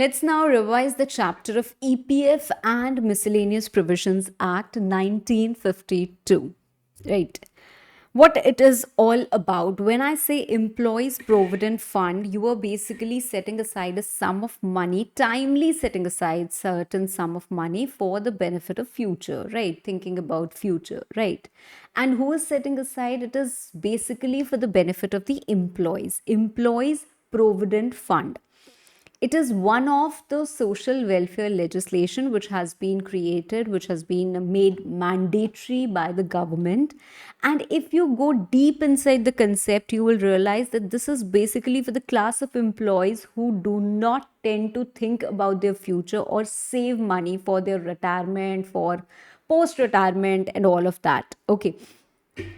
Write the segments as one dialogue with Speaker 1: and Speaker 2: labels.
Speaker 1: Let's now revise the chapter of EPF and Miscellaneous Provisions Act 1952. Right. What it is all about. When I say Employees Provident Fund, you are basically setting aside a sum of money, timely setting aside certain sum of money for the benefit of future, right? Thinking about future, right? And who is setting aside? It is basically for the benefit of the employees. Employees Provident Fund. It is one of the social welfare legislation which has been created, which has been made mandatory by the government. And if you go deep inside the concept, you will realize that this is basically for the class of employees who do not tend to think about their future or save money for their retirement, for post retirement, and all of that. Okay,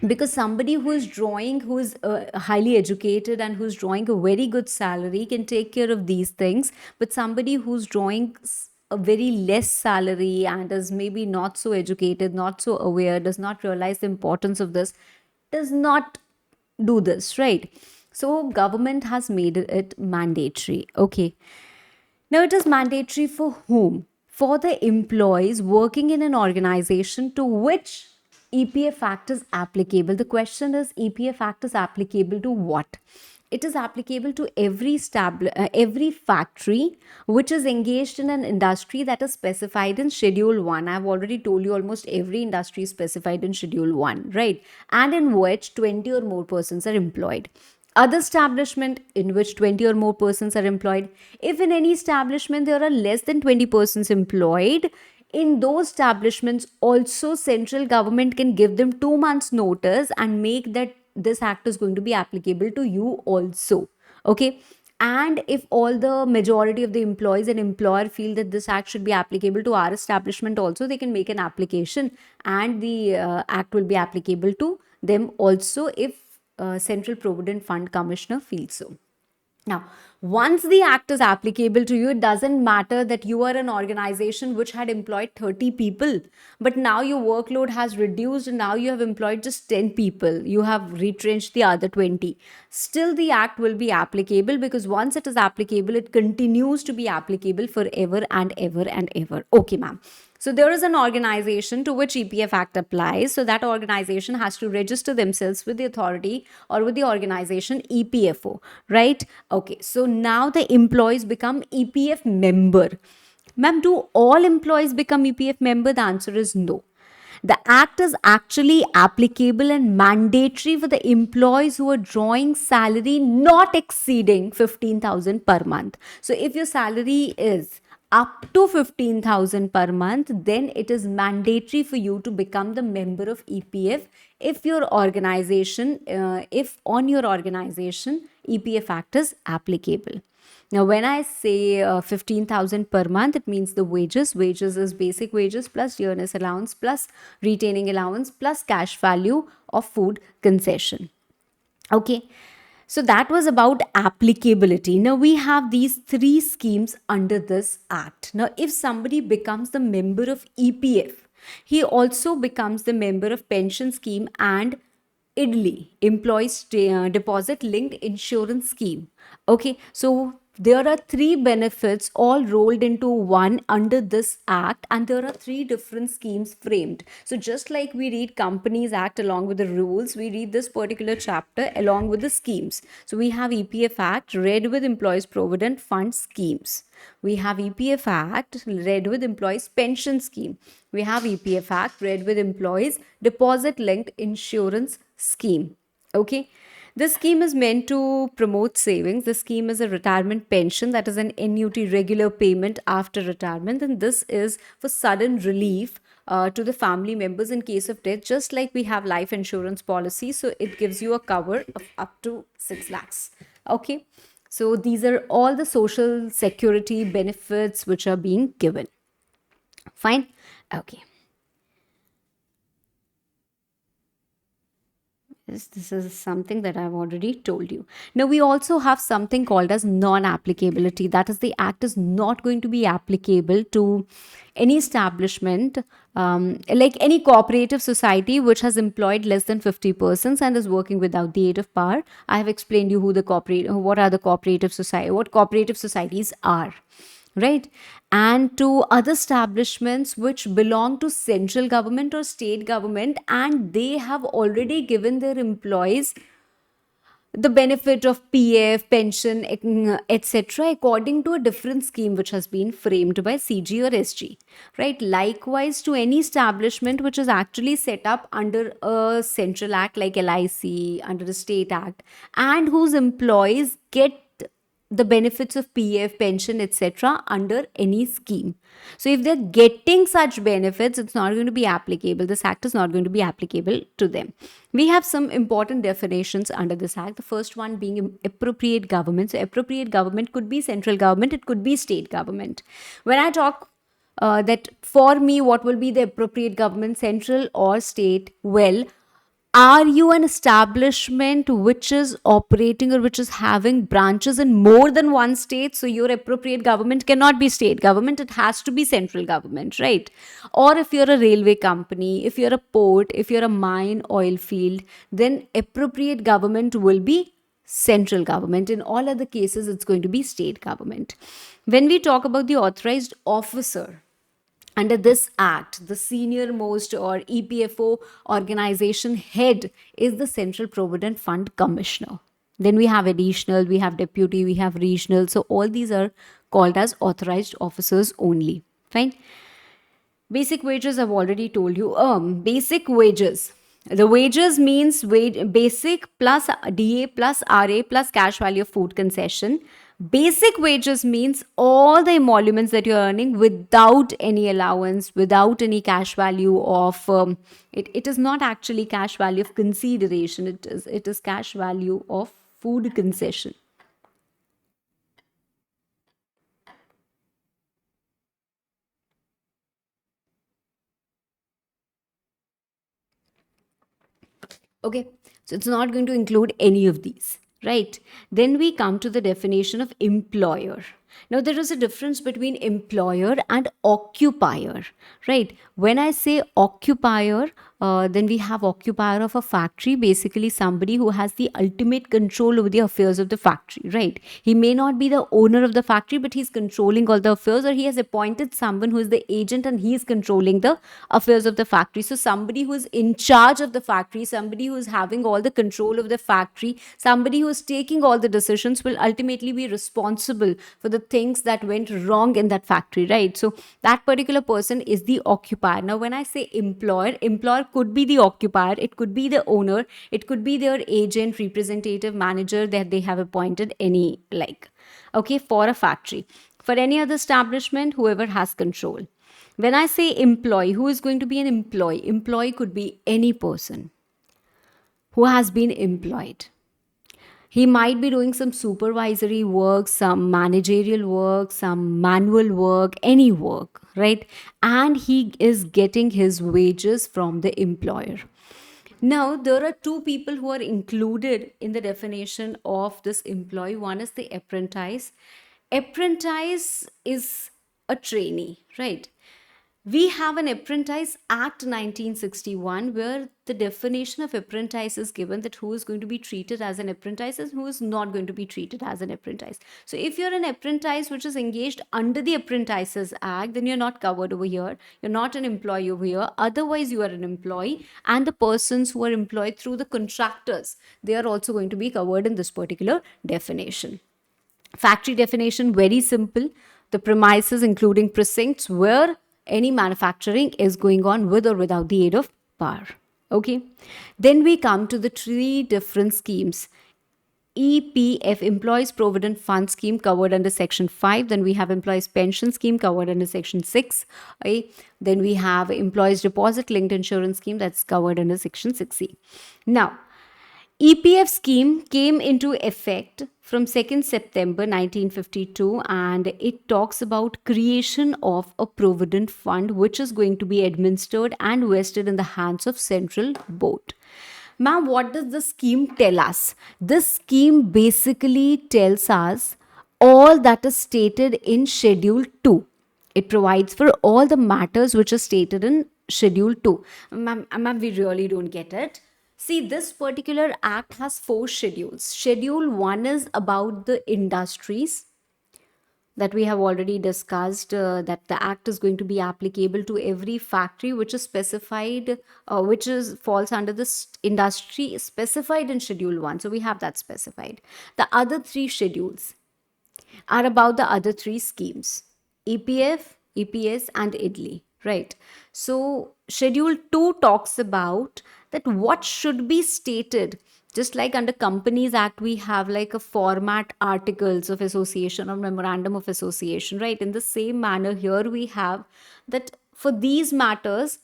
Speaker 1: because somebody who is drawing, who is highly educated and who's drawing a very good salary can take care of these things, but somebody who's drawing a very less salary and is maybe not so educated, not so aware, does not realize the importance of this, does not do this, right? So government has made it mandatory. Okay, now it is mandatory for whom? For the employees working in an organization to which EPF Act is applicable. The question is, EPF Act is applicable to what? It is applicable to every factory which is engaged in an industry that is specified in Schedule 1. I've already told you almost every industry is specified in Schedule 1, right? And in which 20 or more persons are employed. Other establishment in which 20 or more persons are employed. If in any establishment there are less than 20 persons employed, in those establishments also central government can give them 2 months notice and make that this act is going to be applicable to you also. Okay, and if all the majority of the employees and employer feel that this act should be applicable to our establishment also, they can make an application and the act will be applicable to them also if Central Provident Fund Commissioner feels so. Now, once the act is applicable to you, it doesn't matter that you are an organization which had employed 30 people, but now your workload has reduced and now you have employed just 10 people. You have retrenched the other 20. Still, the act will be applicable because once it is applicable, it continues to be applicable forever and ever and ever. Okay, ma'am. So there is an organization to which EPF Act applies. So that organization has to register themselves with the authority or with the organization EPFO, right? Okay, so now the employees become EPF member. Ma'am, do all employees become EPF member? The answer is no. The act is actually applicable and mandatory for the employees who are drawing salary not exceeding 15,000 per month. So if your salary is up to 15,000 per month, then it is mandatory for you to become the member of EPF if your organization, if on your organization EPF Act is applicable. Now, when I say 15,000 per month, it means the wages. Wages is basic wages plus dearness allowance plus retaining allowance plus cash value of food concession. Okay. So that was about applicability. Now we have these three schemes under this act. Now, if somebody becomes the member of EPF, he also becomes the member of pension scheme and IDLI, Employees Deposit Linked Insurance Scheme. Okay, so there are three benefits all rolled into one under this act, and there are three different schemes framed. So just like we read Companies Act along with the rules, we read this particular chapter along with the schemes. So we have EPF Act read with Employees Provident Fund schemes. We have EPF Act read with Employees Pension Scheme. We have EPF Act read with Employees Deposit Linked Insurance Scheme. Okay. This scheme is meant to promote savings. The scheme is a retirement pension, that is an annuity regular payment after retirement, and this is for sudden relief to the family members in case of death, just like we have life insurance policy. So it gives you a cover of up to 6 lakhs. Okay. So these are all the social security benefits which are being given. Fine. Okay. This is something that I've already told you. Now, we also have something called as non-applicability. That is, the act is not going to be applicable to any establishment, like any cooperative society which has employed less than 50 persons and is working without the aid of power. I have explained you what are the cooperative society, what cooperative societies are. right? And to other establishments which belong to central government or state government, and they have already given their employees the benefit of PF, pension, etc., according to a different scheme which has been framed by CG or SG, right? Likewise, to any establishment which is actually set up under a central act like LIC, under a state act, and whose employees get the benefits of PF, pension, etc., under any scheme. So, if they're getting such benefits, it's not going to be applicable. This act is not going to be applicable to them. We have some important definitions under this act. The first one being appropriate government. So, appropriate government could be central government, it could be state government. When I talk that for me, what will be the appropriate government, central or state? Well, are you an establishment which is operating or which is having branches in more than one state? So your appropriate government cannot be state government, it has to be central government, right? Or if you're a railway company, if you're a port, if you're a mine, oil field, then appropriate government will be central government. In all other cases, it's going to be state government. When we talk about the authorized officer, under this act, the senior most or EPFO organization head is the Central Provident Fund Commissioner. Then we have additional, we have deputy, we have regional. So all these are called as authorized officers only. Fine. Basic wages, I've already told you. Basic wages. The wages means basic plus DA plus RA plus cash value of food concession. Basic wages means all the emoluments that you're earning without any allowance, without any cash value of it is not actually cash value of consideration. It is cash value of food concession. Okay, so it's not going to include any of these, right? Then we come to the definition of employer. Now, there is a difference between employer and occupier, right? When I say occupier, then we have occupier of a factory, basically somebody who has the ultimate control over the affairs of the factory, right? He may not be the owner of the factory, but he's controlling all the affairs, or he has appointed someone who is the agent and he is controlling the affairs of the factory. So, somebody who is in charge of the factory, somebody who is having all the control of the factory, somebody who is taking all the decisions will ultimately be responsible for the things that went wrong in that factory, right? So, that particular person is the occupier. Now, when I say employer could be the occupier, it could be the owner, it could be their agent, representative, manager that they have appointed, any like, okay, for a factory. For any other establishment, whoever has control. When I say employee, who is going to be an employee? Employee could be any person who has been employed. He might be doing some supervisory work, some managerial work, some manual work, any work, right? And he is getting his wages from the employer. Now, there are two people who are included in the definition of this employee. One is the apprentice. Apprentice is a trainee, right? We have an Apprentice Act 1961 where the definition of apprentice is given, that who is going to be treated as an apprentice and who is not going to be treated as an apprentice. So if you're an apprentice which is engaged under the Apprentices Act, then you're not covered over here. You're not an employee over here. Otherwise, you are an employee, and the persons who are employed through the contractors, they are also going to be covered in this particular definition. Factory definition, very simple. The premises including precincts where any manufacturing is going on with or without the aid of power. Okay. Then we come to the three different schemes. EPF, Employees Provident Fund Scheme, covered under Section 5. Then we have Employees Pension Scheme, covered under Section 6. Okay. Then we have Employees Deposit Linked Insurance Scheme, that's covered under Section 6C. Now, EPF scheme came into effect from 2nd September 1952, and it talks about creation of a provident fund which is going to be administered and vested in the hands of central board. Ma'am, what does the scheme tell us? This scheme basically tells us all that is stated in Schedule 2. It provides for all the matters which are stated in Schedule 2. Ma'am, we really don't get it. See, this particular act has 4 schedules. Schedule 1 is about the industries. that we have already discussed, that the act is going to be applicable to every factory which is specified, which is falls under this industry specified in Schedule 1. So we have that specified. The other three schedules are about the other three schemes: EPF, EPS, and IDLI, right? So, Schedule 2 talks about that what should be stated. Just like under Companies Act, we have like a format articles of association or memorandum of association, right? In the same manner, here we have that for these matters,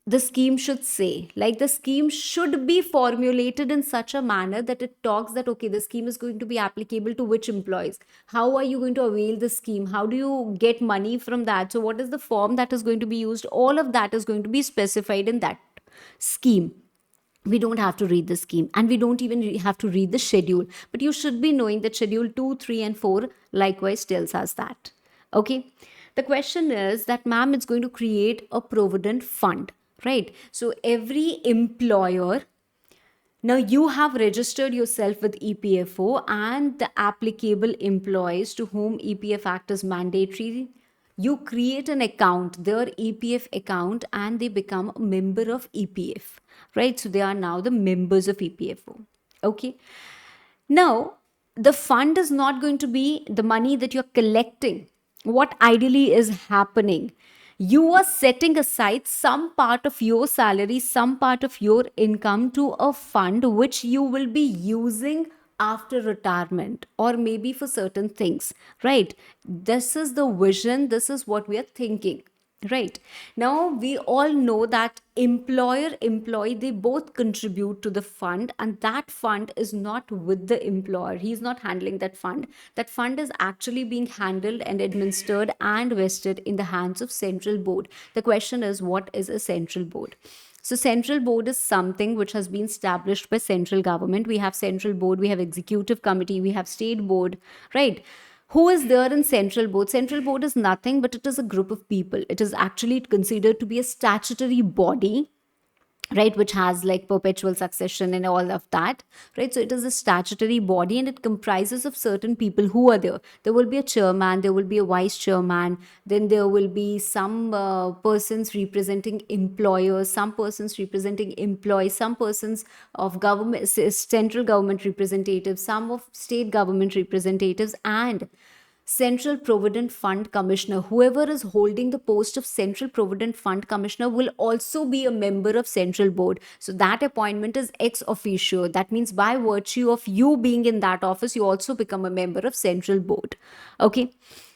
Speaker 1: the scheme should say, like the scheme should be formulated in such a manner that it talks that okay, the scheme is going to be applicable to which employees, how are you going to avail the scheme, how do you get money from that, so what is the form that is going to be used, all of that is going to be specified in that scheme. We don't have to read the scheme, and we don't even have to read the schedule, but you should be knowing that Schedule 2, 3 and 4 likewise tells us that. Okay, the question is that, ma'am, it's going to create a provident fund, right? So every employer, now you have registered yourself with EPFO, and the applicable employees to whom EPF Act is mandatory, you create an account, their EPF account, and they become a member of EPF, right? So they are now the members of EPFO. Okay. Now, the fund is not going to be the money that you're collecting. What ideally is happening, you are setting aside some part of your salary, some part of your income to a fund which you will be using after retirement or maybe for certain things, right? This is the vision, this is what we are thinking. Right. Now, we all know that employer, employee, they both contribute to the fund, and that fund is not with the employer. He's not handling that fund. That fund is actually being handled and administered and vested in the hands of central board. The question is, what is a central board? So central board is something which has been established by central government. We have central board, we have executive committee, we have state board, right? Who is there in central board? Central board is nothing but it is a group of people. It is actually considered to be a statutory body, right, which has like perpetual succession and all of that, right? So it is a statutory body, and it comprises of certain people. Who are there? There will be a chairman, there will be a vice chairman, then there will be some persons representing employers, some persons representing employees, some persons of government, central government representatives, some of state government representatives, and Central Provident Fund Commissioner. Whoever is holding the post of Central Provident Fund Commissioner will also be a member of Central Board. So that appointment is ex officio. That means by virtue of you being in that office, you also become a member of Central Board. Okay.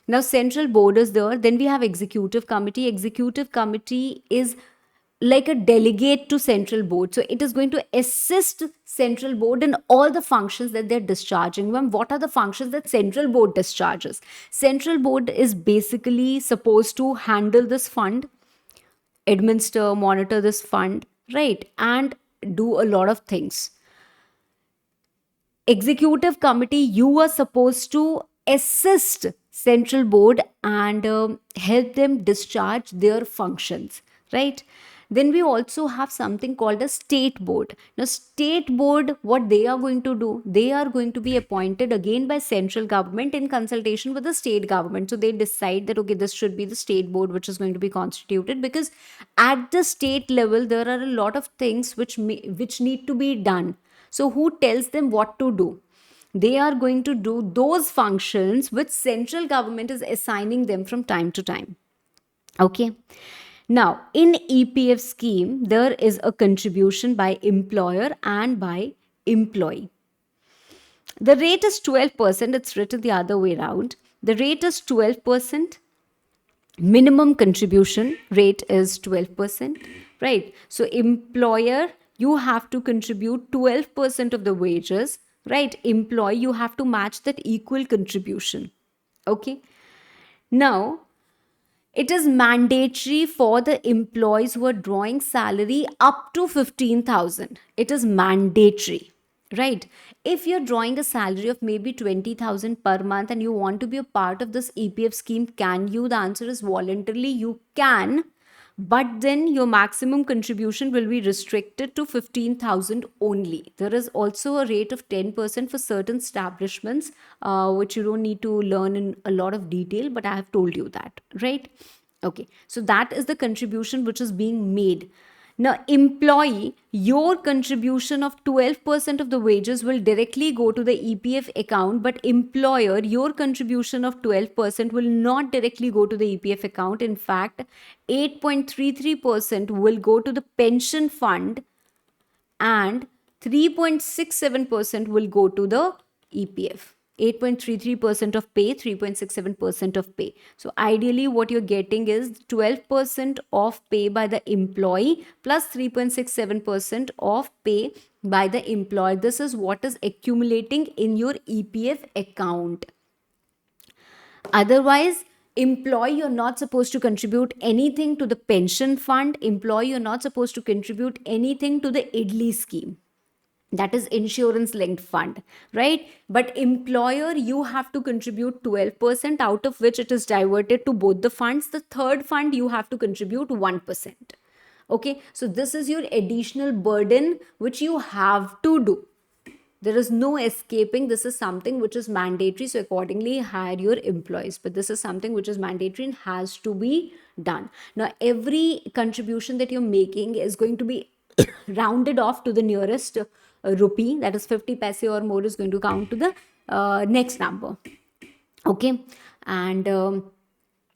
Speaker 1: Now, Central Board is there. Then we have Executive Committee. Executive Committee is like a delegate to central board, so it is going to assist central board in all the functions that they're discharging. Ma'am, what are the functions that central board discharges? Central board is basically supposed to handle this fund, administer, monitor this fund, right, and do a lot of things. Executive committee, you are supposed to assist central board and help them discharge their functions, right? Then we also have something called a state board. Now, state board, what they are going to do, they are going to be appointed again by central government in consultation with the state government. So they decide that, okay, this should be the state board which is going to be constituted, because at the state level, there are a lot of things which need to be done. So who tells them what to do? They are going to do those functions which central government is assigning them from time to time. Okay. Now, in EPF scheme, there is a contribution by employer and by employee. The rate is 12%. It's written the other way around. The rate is 12%. Minimum contribution rate is 12%, right? So, employer, you have to contribute 12% of the wages, right? Employee, you have to match that equal contribution. Okay. Now, it is mandatory for the employees who are drawing salary up to 15,000. It is mandatory, right? If you're drawing a salary of maybe 20,000 per month and you want to be a part of this EPF scheme, can you? The answer is voluntarily you can, but then your maximum contribution will be restricted to 15,000 only. There is also a rate of 10% for certain establishments, which you don't need to learn in a lot of detail, but I have told you that, right? Okay, so that is the contribution which is being made. Now, employee, your contribution of 12% of the wages will directly go to the EPF account, but employer, your contribution of 12% will not directly go to the EPF account. In fact, 8.33% will go to the pension fund and 3.67% will go to the EPF. 8.33% of pay, 3.67% of pay. So ideally what you're getting is 12% of pay by the employee plus 3.67% of pay by the employer. This is what is accumulating in your EPF account. Otherwise, employee, you're not supposed to contribute anything to the pension fund. Employee, you're not supposed to contribute anything to the IDLI scheme, that is insurance linked fund, right? But employer, you have to contribute 12%, out of which it is diverted to both the funds. The third fund, you have to contribute 1%. Okay, so this is your additional burden which you have to do. There is no escaping. This is something which is mandatory. So accordingly, hire your employees. But this is something which is mandatory and has to be done. Now, every contribution that you're making is going to be rounded off to the nearest rupee. That is 50 paise or more is going to count to the next number. Okay. And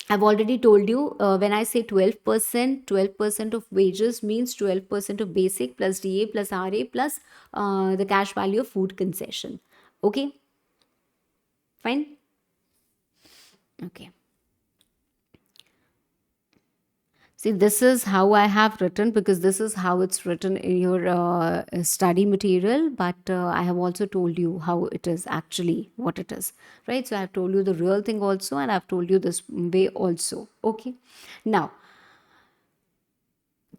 Speaker 1: I've already told you, when I say 12%, 12% of wages means 12% of basic plus DA plus RA plus the cash value of food concession. Okay? Fine? Okay. See, this is how I have written, because this is how it's written in your study material. But I have also told you how it is actually, what it is, right? So I have told you the real thing also, and I've told you this way also. Okay. Now,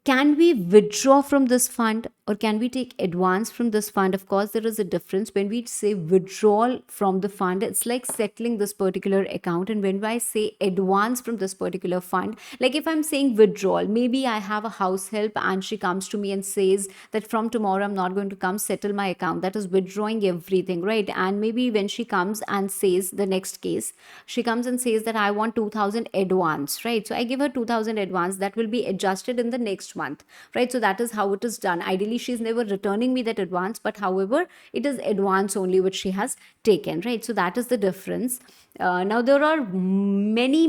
Speaker 1: can we withdraw from this fund or can we take advance from this fund? Of course, there is a difference. When we say withdrawal from the fund, it's like settling this particular account. And when I say advance from this particular fund, like if I'm saying withdrawal, maybe I have a house help and she comes to me and says that from tomorrow I'm not going to come settle my account. That is withdrawing everything, right? And maybe when she comes and says, the next case, she comes and says that I want 2,000 advance, right? So I give her 2,000 advance. That will be adjusted in the next month, right? So that is how it is done. Ideally, she's never returning me that advance, but however, it is advance only which she has taken, right? So that is the difference. Now there are many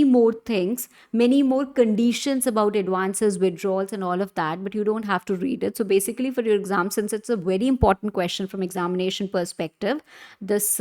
Speaker 1: more things, many more conditions about advances, withdrawals and all of that, but you don't have to read it. So basically for your exam, since it's a very important question from examination perspective, this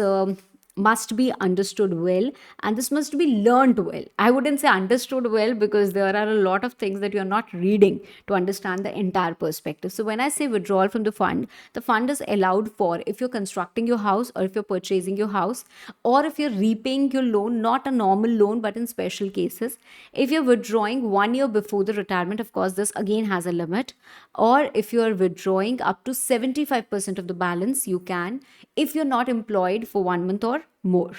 Speaker 1: must be understood well, and this must be learned well. I wouldn't say understood well, because there are a lot of things that you're not reading to understand the entire perspective. So when I say withdrawal from the fund is allowed for if you're constructing your house, or if you're purchasing your house, or if you're repaying your loan, not a normal loan but in special cases. If you're withdrawing 1 year before the retirement, of course this again has a limit, or if you're withdrawing up to 75% of the balance, you can, if you're not employed for 1 month or more.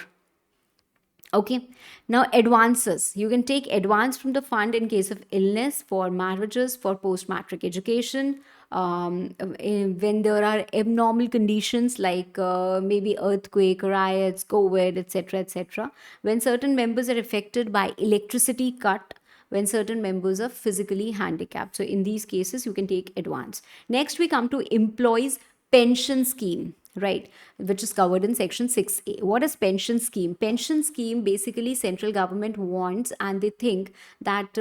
Speaker 1: Okay. Now advances, you can take advance from the fund in case of illness, for marriages, for post-matric education, when there are abnormal conditions like maybe earthquake, riots, COVID, etc., etc., when certain members are affected by electricity cut, when certain members are physically handicapped. So in these cases, you can take advance. Next, we come to employees pension scheme, right, which is covered in section 6A. What is pension scheme? Pension scheme, basically central government wants, and they think that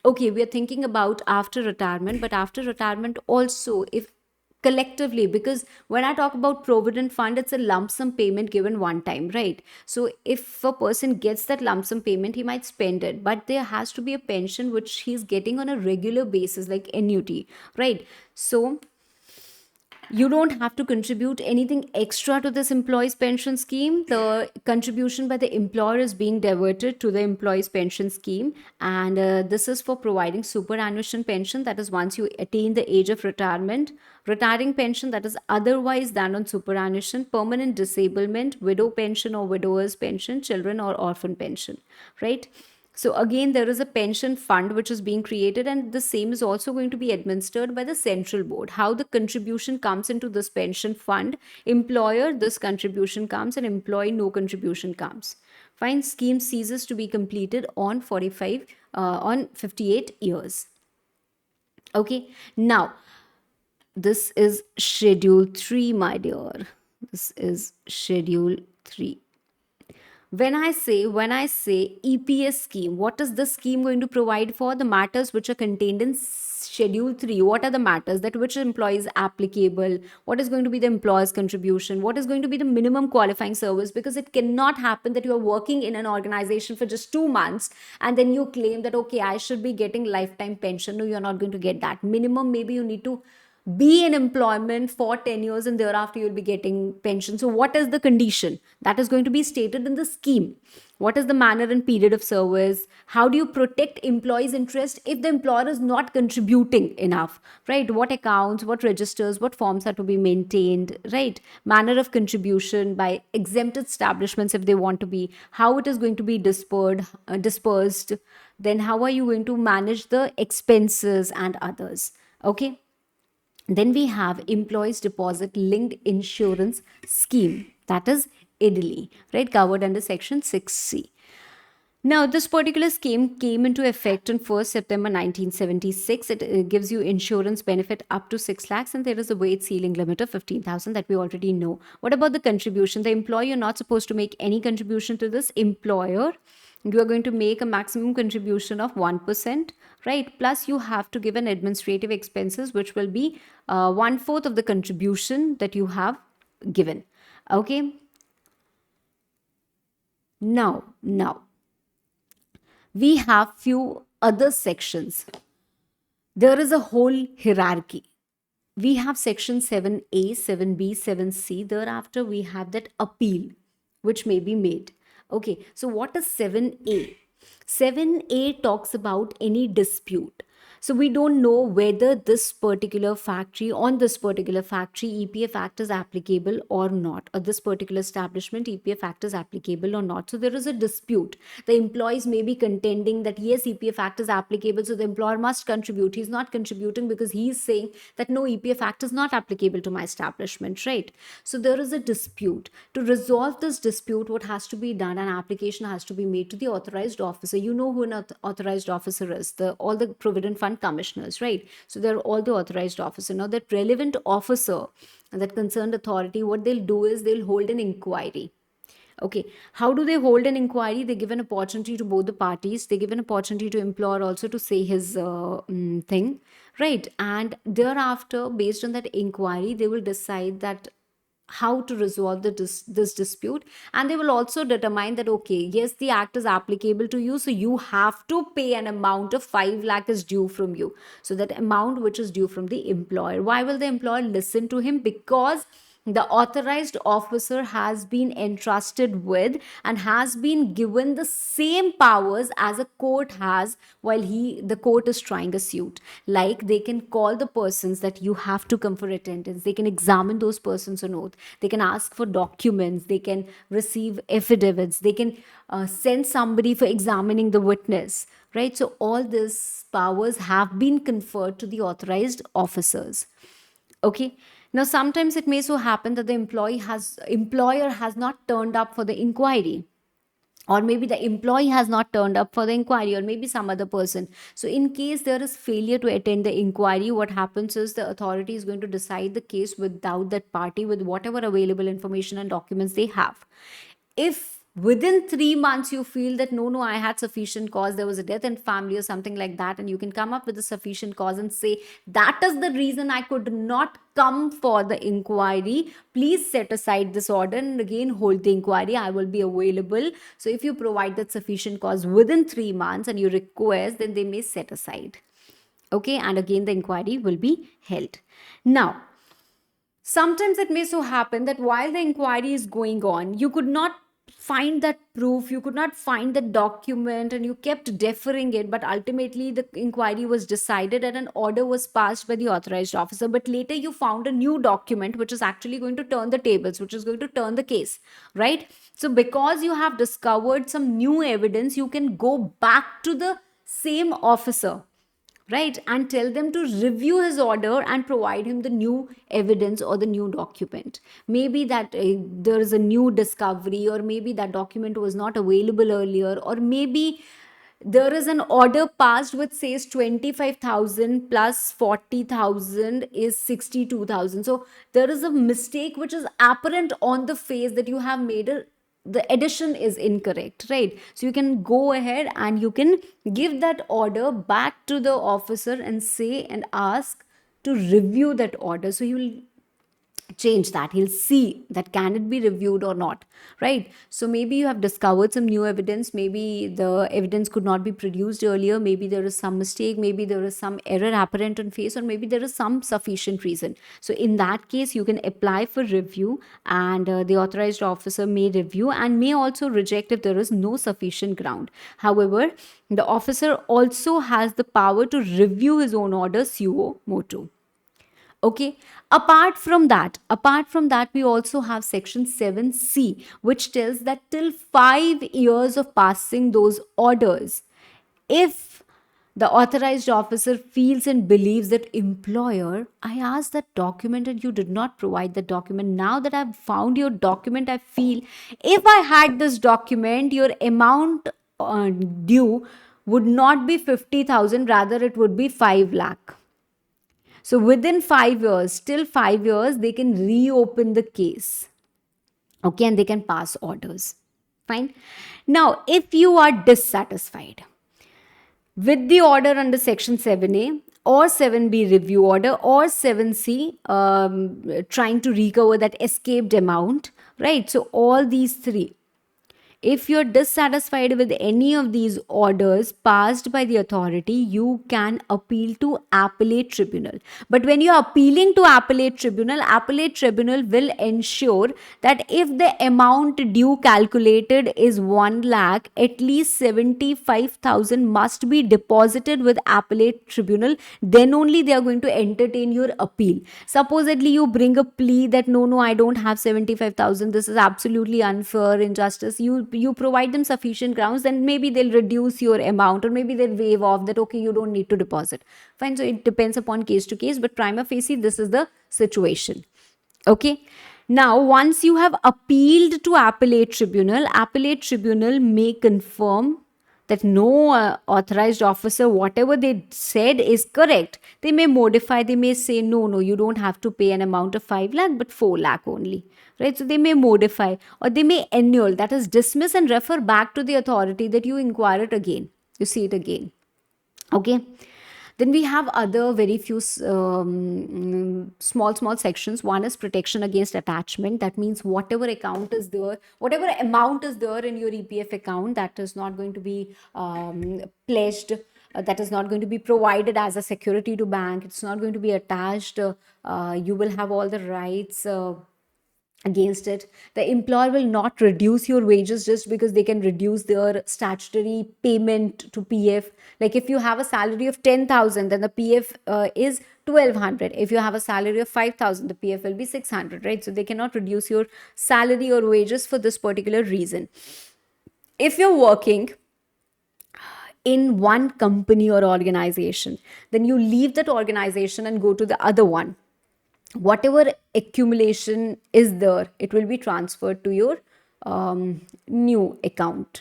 Speaker 1: okay, we are thinking about after retirement, but after retirement also, if collectively, because when I talk about provident fund, it's a lump sum payment given one time, right? So if a person gets that lump sum payment, he might spend it, but there has to be a pension which he's getting on a regular basis, like annuity, right? So you don't have to contribute anything extra to this employees pension scheme. The contribution by the employer is being diverted to the employees pension scheme, and this is for providing superannuation pension, that is once you attain the age of retirement, retiring pension that is otherwise done on superannuation, permanent disablement, widow pension or widower's pension, children or orphan pension, right? So again, there is a pension fund which is being created, and the same is also going to be administered by the central board. How the contribution comes into this pension fund: employer, this contribution comes, and employee, no contribution comes. Fine. Scheme ceases to be completed on 58 years. Okay. Now, this is schedule 3, my dear. This is schedule 3. When I say EPS scheme, what is the scheme going to provide for? The matters which are contained in schedule 3. What are the matters? That which employee is applicable, what is going to be the employer's contribution, what is going to be the minimum qualifying service, because it cannot happen that you are working in an organization for just 2 months and then you claim that, okay, I should be getting lifetime pension. No, you're not going to get that. Minimum, maybe you need to be in employment for 10 years and thereafter you'll be getting pension. So what is the condition? That is going to be stated in the scheme. What is the manner and period of service? How do you protect employees' interest if the employer is not contributing enough, right? What accounts, what registers, what forms are to be maintained, right? Manner of contribution by exempted establishments if they want to be, how it is going to be dispersed, then how are you going to manage the expenses and others, okay? Then we have employees deposit linked insurance scheme, that is IDLI, right, covered under section 6C. Now, this particular scheme came into effect on 1st September 1976. It gives you insurance benefit up to 6 lakhs, and there is a weight ceiling limit of 15,000 that we already know. What about the contribution? The employer, you're not supposed to make any contribution to this. Employer, you are going to make a maximum contribution of 1%, right? Plus, you have to give an administrative expenses, which will be 1/4 of the contribution that you have given. Okay. Now, we have few other sections. There is a whole hierarchy. We have section 7A, 7B, 7C. Thereafter, we have that appeal, which may be made. Okay, so what is 7A? 7A talks about any dispute. So we don't know whether this particular factory, EPF Act is applicable or not, or this particular establishment, EPF Act is applicable or not. So there is a dispute. The employees may be contending that yes, EPF Act is applicable, so the employer must contribute. He's not contributing because he's saying that no, EPF Act is not applicable to my establishment, right? So there is a dispute. To resolve this dispute, what has to be done? An application has to be made to the authorized officer. You know who an authorized officer is, all the Provident Fund commissioners, right? So they're all the authorized officer. Now that relevant officer, that concerned authority, what they'll do is they'll hold an inquiry. Okay, how do they hold an inquiry? They give an opportunity to both the parties. They give an opportunity to employer also to say his thing, right? And thereafter, based on that inquiry, they will decide that how to resolve this dispute, and they will also determine that, okay, yes, the act is applicable to you, so you have to pay an amount of 5 lakh is due from you. So that amount which is due from the employer. Why will the employer listen to him? Because the authorized officer has been entrusted with and has been given the same powers as a court has while the court is trying a suit. Like, they can call the persons that you have to come for attendance, they can examine those persons on oath, they can ask for documents, they can receive affidavits, they can send somebody for examining the witness, right? So all these powers have been conferred to the authorized officers. Okay. Now, sometimes it may so happen that the employer has not turned up for the inquiry, or maybe the employee has not turned up for the inquiry, or maybe some other person. So in case there is failure to attend the inquiry, what happens is the authority is going to decide the case without that party, with whatever available information and documents they have. If within 3 months you feel that no, I had sufficient cause, there was a death in family or something like that, and you can come up with a sufficient cause and say that is the reason I could not come for the inquiry, please set aside this order and again hold the inquiry, I will be available. So if you provide that sufficient cause within 3 months and you request, then they may set aside, okay, and again the inquiry will be held. Now, sometimes it may so happen that while the inquiry is going on, you could not find that proof, you could not find the document, and you kept deferring it, but ultimately the inquiry was decided and an order was passed by the authorized officer. But later you found a new document which is actually going to turn the tables, which is going to turn the case, right? So because you have discovered some new evidence, you can go back to the same officer, right, and tell them to review his order and provide him the new evidence or the new document. Maybe that there is a new discovery, or maybe that document was not available earlier, or maybe there is an order passed which says 25,000 plus 40,000 is 62,000. So there is a mistake which is apparent on the face that you have made the addition is incorrect, right? So you can go ahead and you can give that order back to the officer and say and ask to review that order. So he will change that, he'll see that can it be reviewed or not, right? So maybe you have discovered some new evidence, maybe the evidence could not be produced earlier, maybe there is some mistake, maybe there is some error apparent on face, or maybe there is some sufficient reason. So in that case you can apply for review, and the authorized officer may review and may also reject if there is no sufficient ground. However, the officer also has the power to review his own order suo motu. Okay, apart from that we also have section 7c, which tells that till 5 years of passing those orders, if the authorized officer feels and believes that employer, I asked that document and you did not provide the document. Now that I've found your document, I feel if I had this document, your amount due would not be 50,000, rather it would be 5 lakh. So within 5 years, till 5 years, they can reopen the case. Okay, and they can pass orders. Fine. Now, if you are dissatisfied with the order under section 7A or 7B review order or 7C, trying to recover that escaped amount, right? So all these three, if you're dissatisfied with any of these orders passed by the authority, you can appeal to appellate tribunal. But when you're appealing to appellate tribunal will ensure that if the amount due calculated is 1 lakh, at least 75,000 must be deposited with appellate tribunal. Then only they are going to entertain your appeal. Supposedly you bring a plea that no, I don't have 75,000. This is absolutely unfair, injustice. You provide them sufficient grounds, then maybe they'll reduce your amount, or maybe they'll waive off that, okay, you don't need to deposit. Fine. So it depends upon case to case, but prima facie, this is the situation. Okay. Now, once you have appealed to appellate tribunal may confirm that no authorized officer, whatever they said is correct. They may modify, they may say, no, you don't have to pay an amount of 5 lakh, but 4 lakh only. Right? So they may modify, or they may annul, that is dismiss and refer back to the authority that you inquire it again. You see it again. Okay. Then we have other very few small sections. One is protection against attachment. That means whatever account is there, whatever amount is there in your EPF account, that is not going to be pledged, that is not going to be provided as a security to bank. It's not going to be attached. You will have all the rights against it. The employer will not reduce your wages just because they can reduce their statutory payment to PF. Like if you have a salary of 10,000, then the PF is 1,200. If you have a salary of 5,000, the PF will be 600, right? So they cannot reduce your salary or wages for this particular reason. If you're working in one company or organization, then you leave that organization and go to the other one. Whatever accumulation is there, it will be transferred to your new account.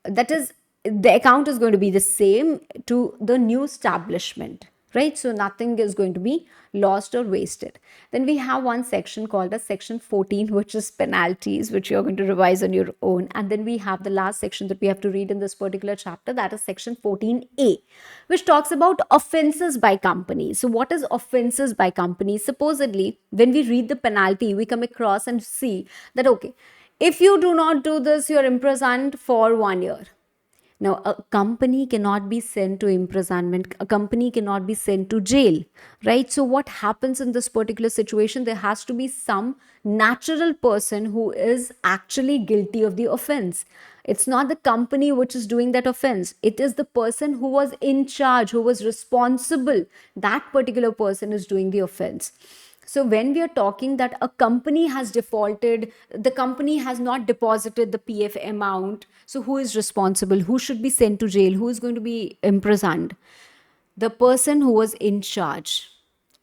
Speaker 1: That is, the account is going to be the same to the new establishment, right? So nothing is going to be lost or wasted. Then we have one section called as section 14, which is penalties, which you're going to revise on your own. And then we have the last section that we have to read in this particular chapter, that is section 14A, which talks about offenses by companies. So what is offenses by companies? Supposedly, when we read the penalty, we come across and see that, okay, if you do not do this, you're imprisoned for 1 year. Now, a company cannot be sent to imprisonment, a company cannot be sent to jail, right? So, what happens in this particular situation? There has to be some natural person who is actually guilty of the offense. It's not the company which is doing that offense, it is the person who was in charge, who was responsible. That particular person is doing the offense. So when we are talking that a company has defaulted, the company has not deposited the PF amount, so who is responsible? Who should be sent to jail? Who is going to be imprisoned? The person who was in charge,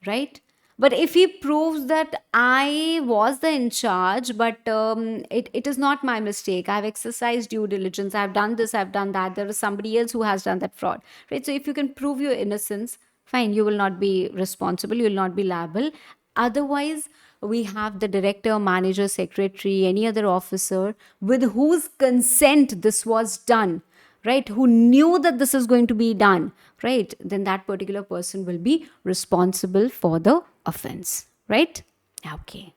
Speaker 1: right? But if he proves that I was the in charge, but it is not my mistake, I've exercised due diligence, I've done this, I've done that, there is somebody else who has done that fraud, right? So if you can prove your innocence, fine, you will not be responsible, you will not be liable. Otherwise, we have the director, manager, secretary, any other officer with whose consent this was done, right, who knew that this is going to be done, right, then that particular person will be responsible for the offense, right? Okay.